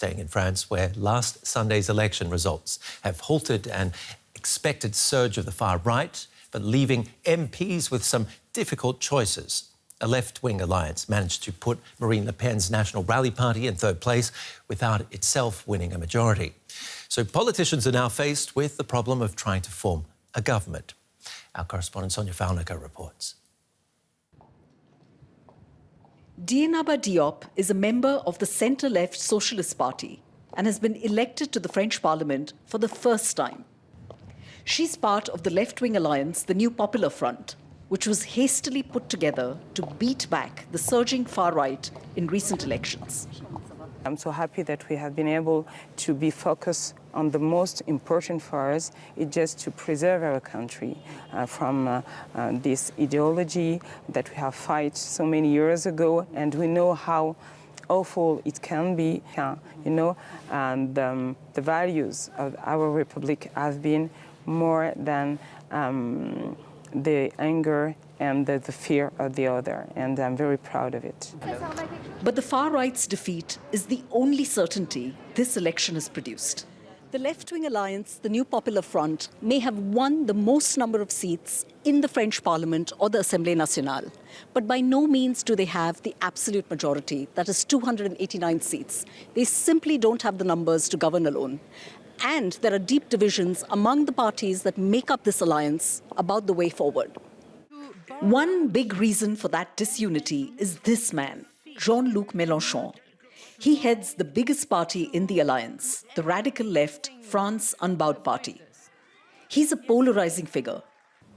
staying in France, where last Sunday's election results have halted an expected surge of the far right, but leaving MPs with some difficult choices. A left-wing alliance managed to put Marine Le Pen's National Rally Party in third place without itself winning a majority. So politicians are now faced with the problem of trying to form a government. Our correspondent Sonia Faunica reports. Dieynaba Diop is a member of the centre-left Socialist Party and has been elected to the French Parliament for the first time. She's part of the left-wing alliance, the New Popular Front, which was hastily put together to beat back the surging far right in recent elections. I'm so happy that we have been able to be focused on the most important for us, is just to preserve our country from this ideology that we have fought so many years ago, and we know how awful it can be, and the values of our republic have been more than the anger and the fear of the other, and I'm very proud of it. But the far right's defeat is the only certainty this election has produced. The left-wing alliance, the New Popular Front, may have won the most number of seats in the French Parliament or the Assemblée Nationale, but by no means do they have the absolute majority, that is 289 seats. They simply don't have the numbers to govern alone. And there are deep divisions among the parties that make up this alliance about the way forward. One big reason for that disunity is this man, Jean-Luc Mélenchon. He heads the biggest party in the alliance, the radical left France Unbowed Party. He's a polarizing figure,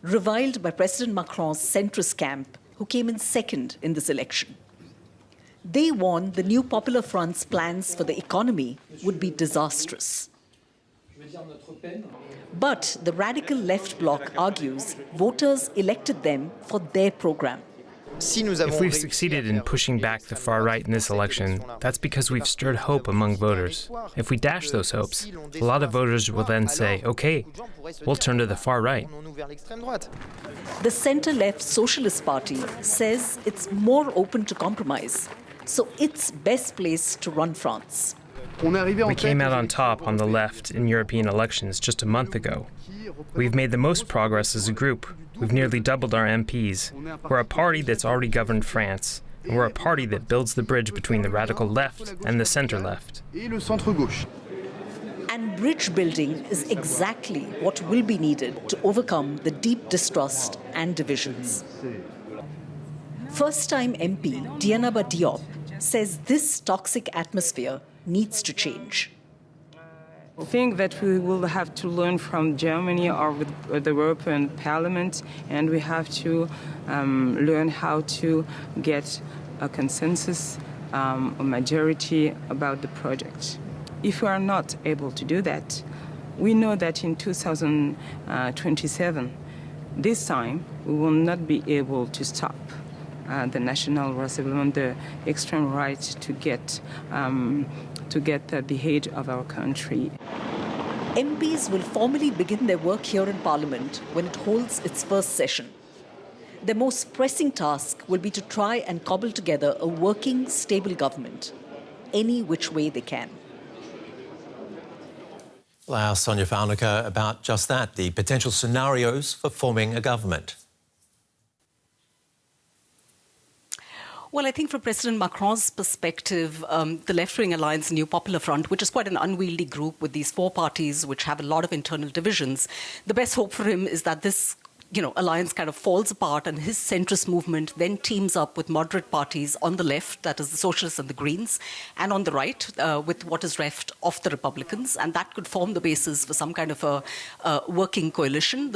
reviled by President Macron's centrist camp, who came in second in this election. They warned the New Popular Front's plans for the economy would be disastrous. But the radical left bloc argues voters elected them for their program. If we've succeeded in pushing back the far right in this election, that's because we've stirred hope among voters. If we dash those hopes, a lot of voters will then say, okay, we'll turn to the far right. The centre-left Socialist Party says it's more open to compromise, so it's best placed to run France. We came out on top on the left in European elections just a month ago. We've made the most progress as a group. We've nearly doubled our MPs. We're a party that's already governed France, and we're a party that builds the bridge between the radical left and the centre-left. And bridge building is exactly what will be needed to overcome the deep distrust and divisions. First-time MP Dieynaba Diop says this toxic atmosphere needs to change. I think that we will have to learn from Germany or with the European Parliament, and we have to learn how to get a consensus, a majority about the project. If we are not able to do that, we know that in 2027, this time, we will not be able to stop the National Rassemblement, the extreme right, to get the head of our country. MPs will formally begin their work here in Parliament when it holds its first session. Their most pressing task will be to try and cobble together a working, stable government, any which way they can. Well, I asked Sonia Faunica about just that, the potential scenarios for forming a government. Well, I think from President Macron's perspective, the left-wing alliance, New Popular Front, which is quite an unwieldy group with these four parties which have a lot of internal divisions, the best hope for him is that this alliance kind of falls apart and his centrist movement then teams up with moderate parties on the left, that is the Socialists and the Greens, and on the right with what is left of the Republicans, and that could form the basis for some kind of a working coalition.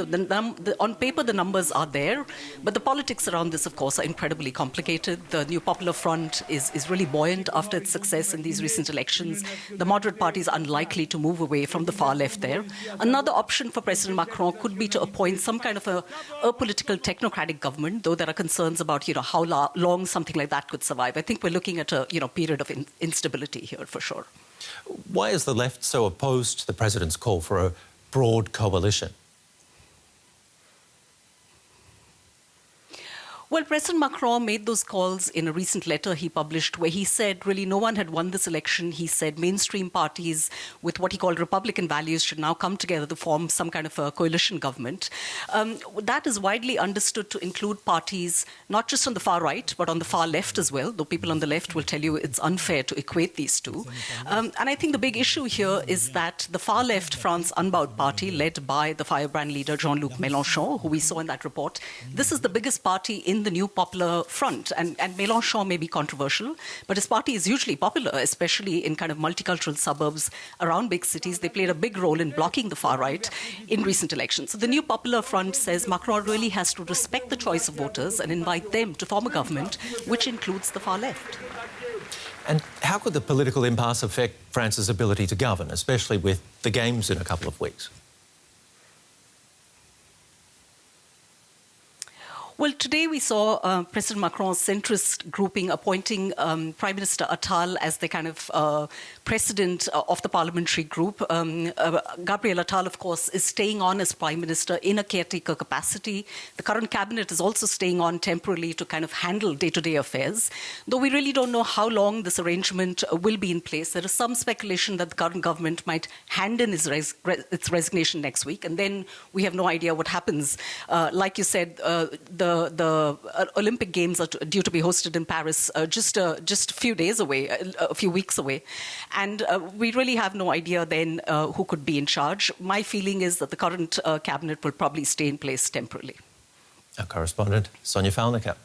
On paper, the numbers are there, but the politics around this, of course, are incredibly complicated. The New Popular Front is really buoyant after its success in these recent elections. The moderate party is unlikely to move away from the far left there. Another option for President Macron could be to appoint some kind of a political technocratic government, though there are concerns about how long something like that could survive. I think we're looking at a period of instability here for sure. Why is the left so opposed to the president's call for a broad coalition? Well, President Macron made those calls in a recent letter he published where he said really no one had won this election. He said mainstream parties with what he called Republican values should now come together to form some kind of a coalition government. That is widely understood to include parties not just on the far right, but on the far left as well, though people on the left will tell you it's unfair to equate these two. And I think the big issue here is that the far left France Unbowed Party, led by the firebrand leader Jean-Luc Mélenchon, who we saw in that report, this is the biggest party in the new Popular Front. And Mélenchon may be controversial, but his party is hugely popular, especially in kind of multicultural suburbs around big cities. They played a big role in blocking the far right in recent elections. So the new Popular Front says Macron really has to respect the choice of voters and invite them to form a government which includes the far left. And how could the political impasse affect France's ability to govern, especially with the Games in a couple of weeks? Well, today we saw President Macron's centrist grouping appointing Prime Minister Attal as the kind of president of the parliamentary group. Gabriel Attal, of course, is staying on as Prime Minister in a caretaker capacity. The current cabinet is also staying on temporarily to kind of handle day-to-day affairs. Though we really don't know how long this arrangement will be in place. There is some speculation that the current government might hand in its resignation next week, and then we have no idea what happens. Like you said, the Olympic Games are due to be hosted in Paris just a few days away, a few weeks away. And we really have no idea then who could be in charge. My feeling is that the current cabinet will probably stay in place temporarily. Our correspondent, Sonia Falniker.